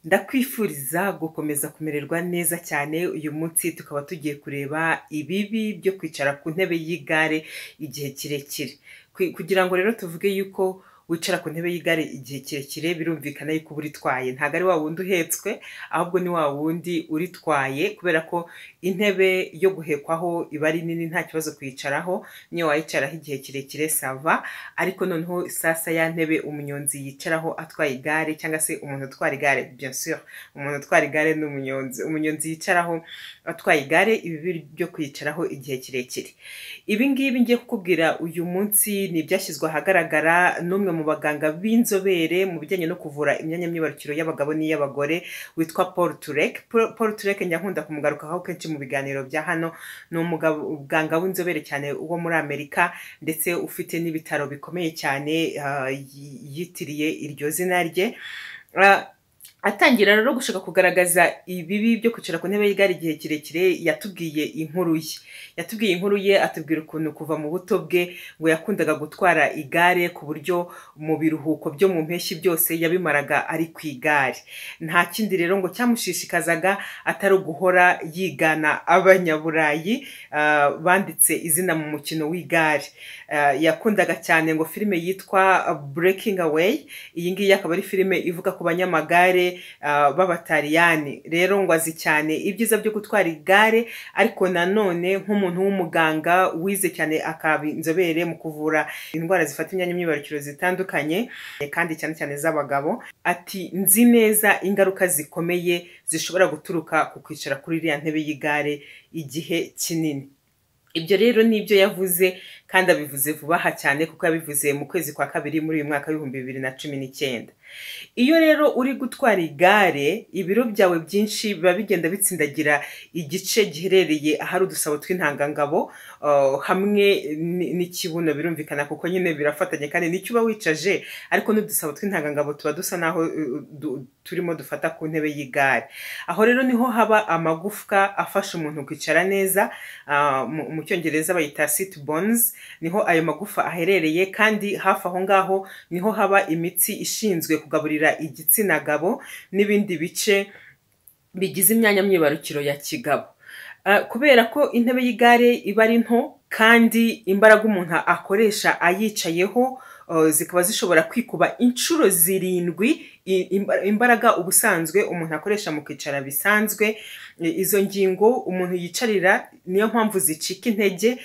Ndakwifuriza gukomeza kumererwa neza cyane. Uyu munsi tukaba tugiye kureba ibibi byo kwicara ku ntebe y'igare igihe kirekire. Kugira ngo rero tuvuge yuko wicara ku ntebe y'igare igihe kirekire, birumvikana yuko uritwaye. Ntabwo ari wa wundi uhetswe, ahubwo ni wa wundi uritwaye, kubera ko intebe yo guhekwaho iba ari nini, nta kibazo kuyicaraho. Niyo wayicaraho igihe kirekire sava, ariko noneho sasa ya ntebe umunyonzi yicaraho atwaye igare, cyangwa se umuntu utwara igare, bien sûr umuntu utwara igare ni umunyonzi yicaraho atwaye igare, ibi byo kwicaraho igihe kirekire. Ibi ngibi ngiye kukubwira uyu munsi ni ibyashyizwe ahagaragara n'umwe mu baganga b'inzobere mu bijyanye no kuvura imyanya myibarukiro y'abagabo n'iy'abagore, witwa Paul Turek. Paul Turek njya nkunda kumugarukaho kenshi mu biganiro bya hano. Ni umuganga w'inzobere cyane wo muri Amerika, ndetse ufite n'ibitaro bikomeye cyane yitiriye iryo zina rye. Atangira rero gushaka kugaragaza ibibi byo kwicara ku ntebe y'igare igihe kirekire, yatubwiye inkuru ye, atubwira ukuntu kuva mu buto bwe ngo yakundaga gutwara igare, ku buryo mu biruhuko byo mu mpeshyi byose yabimaraga ari ku igare. Nta kindi rero ngo cyamushishikazaga atari uguhora yigana abanyaburayi banditse izina mu mukino w'igare. Yakundaga cyane ngo filime yitwa Breaking Away. Iyi ngiyi akaba ari filime ivuga ku banyamagare b'abataliyani. Rero ngo azi cyane ibyiza byo gutwara igare, ariko nanone nk'umuntu w'umuganga wize cyane, akaba inzobere mu kuvura indwara zifata imyanya myibarukiro zitandukanye, kandi cyane cyane z'abagabo. Ati nzi neza ingaruka zikomeye zishobora guturuka ku kwicara kuri iriya ntebe y'igare igihe kinini. Ibyo rero nibyo yavuze, kandi abivuze vuba aha cyane, kuko yabivuze mu kwezi kwa kabiri muri uyu mwaka w'2019. Iyo rero uri gutwara igare, ibiro byawe byinshi biba bigenda bitsindagira igice giherereye ahari udusabo tw'intangangabo hamwe n'ikibuno, birumvikana kuko nyine birafatanye, kandi nicyo uba wicaje, ariko n'udusabo tw'intangangabo tuba dusa naho turimo dufata ku ntebe y'igare. Aho rero niho haba amagufwa afasha umuntu kwicara neza, mu cyongereza bayita sit bones. Niho ayo magufa aherereye, kandi hafi aho ngaho niho haba imitsi ishinzwe kugaburira igitsina gabo n'ibindi bice bigize imyanya myibarukiro ya kigabo. Kubera ko intebe y'igare iba ari nto, kandi imbaraga umuntu akoresha ayicayeho zikaba zishobora kwikuba inshuro 7 imbaraga ubusanzwe umuntu akoresha mu kwicara bisanzwe. Izo ngingo umuntu yicarira niyo mpamvu zicika intege,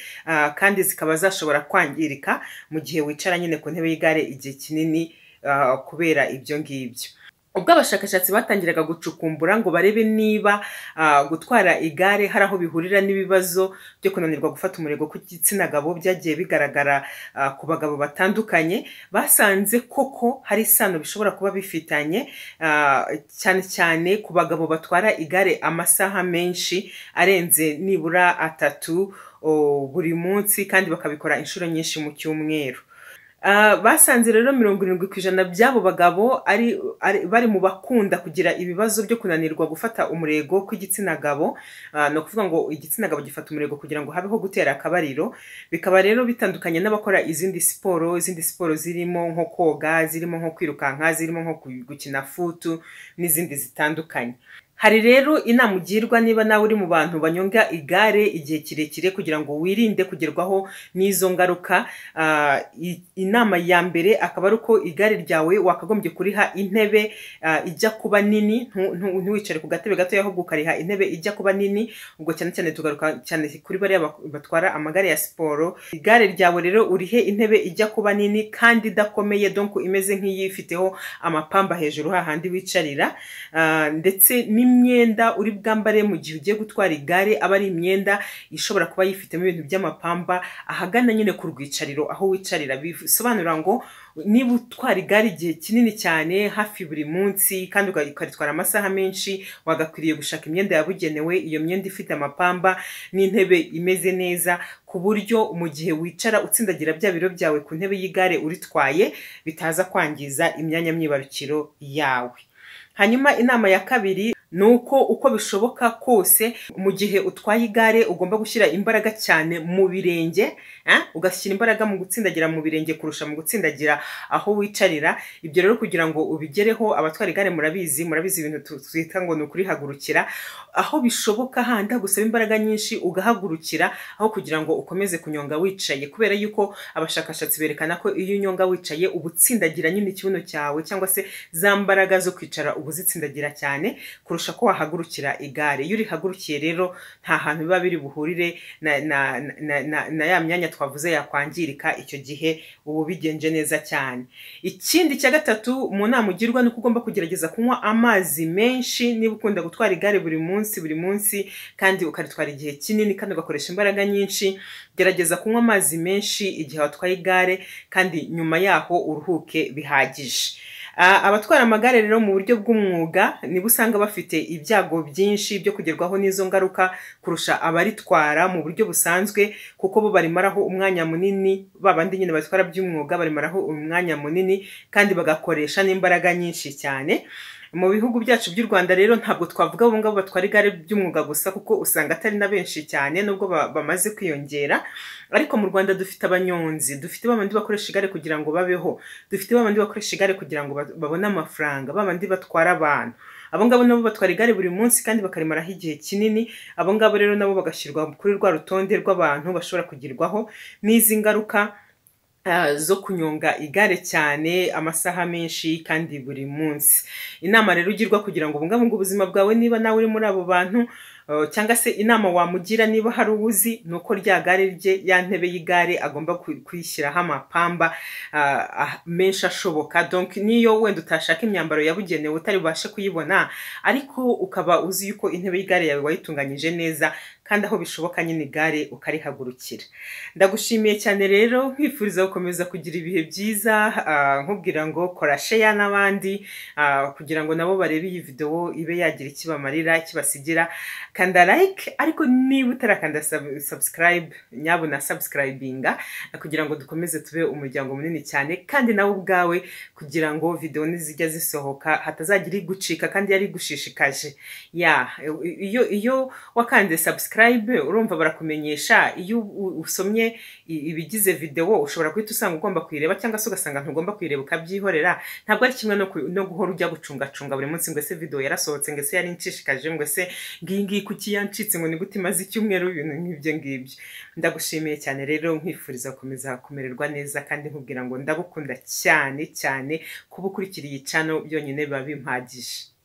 kandi zikaba zashobora kwangirika mu gihe wicara nyine ku ntebe y'igare igihe kinini, kubera ibyo ngibyo. Ubwo abashakashatsi batangiraga gucukumbura ngo barebe niba gutwara igare hari aho bihurira n'ibibazo byo kunanirwa gufata umurego ku gitsina gabo, byagiye bigaragara ku bagabo batandukanye, basanze koko hari isano bishobora kuba bifitanye, cyane cyane ku bagabo batwara igare amasaha menshi arenze nibura 3 buri munsi, kandi bakabikora inshuro nyinshi mu cyumweru. Basanze rero 70% by'abo bagabo bari mu bakunda kugira ibibazo byo kunanirwa gufata umurego kw'igitsina gabo. No kuvuga ngo igitsina gabo gifata umurego kugira ngo habeho gutera akabariro. Bikaba rero bitandukanye n'abakora izindi siporo zirimo nko koga, zirimo nko kwirukanka, zirimo nko gukina futu n'izindi zitandukanye. Hari rero inama ugirwa niba nawe uri mu bantu banyonga igare igihe kirekire, kugira ngo wirinde kugerwaho n'izo ngaruka. Inama ya mbere akaba ari uko igare ryawe wakagombye kuriha intebe ijya kuba nini, ntiwicare ku gatebe gato, ahubwo ukariha intebe ijya kuba nini. Ubwo cyane cyane tugaruka cyane kuri bariya batwara amagare ya siporo. Igare ryawe rero urihe intebe ijya kuba nini kandi idakomeye, donc imeze nk'iyifiteho amapamba hejuru hahandi wicarira, ndetse imyenda uri bwambare mu gihe ugiye gutwara igare aba ari imyenda ishobora kuba yifitemo ibintu by'amapamba ahagana nyine ku rwicariro aho wicarira. Bisobanura ngo niba utwara igare igihe kinini cyane, hafi buri munsi, kandi ukaritwara amasaha menshi, wagakwiriye gushaka imyenda yabugenewe, iyo myenda ifite amapamba n'intebe imeze neza, ku buryo mu gihe wicara utsindagira bya biro byawe ku ntebe y'igare uritwaye bitaza kwangiza imyanya myibarukiro yawe. Hanyuma inama ya kabiri nuko uko bishoboka kose mu gihe utwaye igare ugomba gushyira imbaraga cyane mu birenge, ugashyira imbaraga mu gutsindagira mu birenge kurusha mu gutsindagira aho wicarira. Ibyo rero kugira ngo ubigereho, abatwara igare murabizi ibintu twita ngo ni ukurihagurukira. Aho bishoboka handi gusaba imbaraga nyinshi ugahagurukira aho kugira ngo ukomeze kunyonga wicaye, kubera yuko abashakashatsi berekana ko iyo unyonga wicaye ubutsindagira nyine ikibuno cyawe cyangwa se za mbaraga zo kwicara ubuzitsindagira cyane kurusha ko wahagurukira igare. Iyo urihagurukiye rero nta hantu biba biri buhurire na ya myanya twavuze yakwangirika, icyo gihe ubu bigenje neza cyane. Ikindi cya gatatu mu nama ugirwa ni uko ugomba kugerageza kunywa amazi menshi. Niba ukunda gutwara igare buri munsi kandi ukaritwara igihe kinini kandi ugakoresha imbaraga nyinshi, gerageza kunywa amazi menshi igihe watwaye igare kandi nyuma yaho uruhuke bihagije. Abatwara amagare rero mu buryo bw'umwuga nibo usanga bafite ibyago byinshi byo kugerwaho n'izo ngaruka kurusha abaritwara mu buryo busanzwe, kuko bo barimaraho umwanya munini, babandi nyine batwara by'umwuga barimaraho umwanya munini kandi bagakoresha n'imbaraga nyinshi cyane. Mu bihugu byacu by'u Rwanda rero ntabwo twavuga abo ngabo batwara igare by'umwuga gusa, kuko usanga atari na benshi cyane nubwo bamaze kwiyongera. Ariko mu Rwanda dufite abanyonzi, dufite babandi bakoresha igare kugira ngo babeho, dufite babandi bakoresha igare kugira ngo babone amafaranga, babandi batwara abantu. Abo ngabo nabo batwara igare buri munsi kandi bakarimaraho igihe kinini. Abo ngabo rero nabo bagashyirwa kuri rwa rutonde rw'abantu bashobora kugirwaho n'izi ngaruka zo kunyonga igare cyane amasaha menshi kandi buri munsi. Inama rero ugirwa kugira ngo ubungabunge ubuzima bwawe, niba nawe uri muri abo bantu, cyangwa se inama wamugira niba hari uwuzi, nuko rya gare rye, ya ntebe y'igare agomba kuyishyiraho amapamba menshi ashoboka. Donc niyo wenda utashaka imyambaro yabugenewe utari bubashe kuyibona, ariko ukaba uzi yuko intebe y'igare yawe wayitunganyije neza kandi aho bishoboka nyine igare ukarihagurukira. Ndagushimiye cyane rero, nkwifuriza gukomeza kugira ibihe byiza, nkubwira ngo kora share n'abandi kugira ngo nabo barebe iyi video ibe yagira ikibamarira, kibasigira. Kanda like, ariko niba utarakanda subscribe, nyabuna subscribinga kugira ngo dukomeze tube umuryango munini cyane, kandi nawe ubwawe kugira ngo video nizijya zisohoka hatazagira igucika kandi yari gushishikaje. Iyo wakande subscribe urumva barakumenyesha. Iyo usomye ibigize video ushobora guhita usanga ugomba kuyireba, cyangwa se ugasanga ntugomba kuyireba ukabyihorera. Ntabwo ari kimwe no guhora ujya gucunga buri munsi ngo ese video yarasohotse, ngo ese yari nshishikaje, ngo ese ngingi kuki yancitse, ngo ni gute imaze icyumweru, ibintu nk'ibyo ngibyo. Ndagushimiye cyane rero, nkwifuriza gukomeza kumererwa neza kandi nkubwira ngo ndagukunda cyane kuba ukurikira iyi channel byonyine biba bimpagije.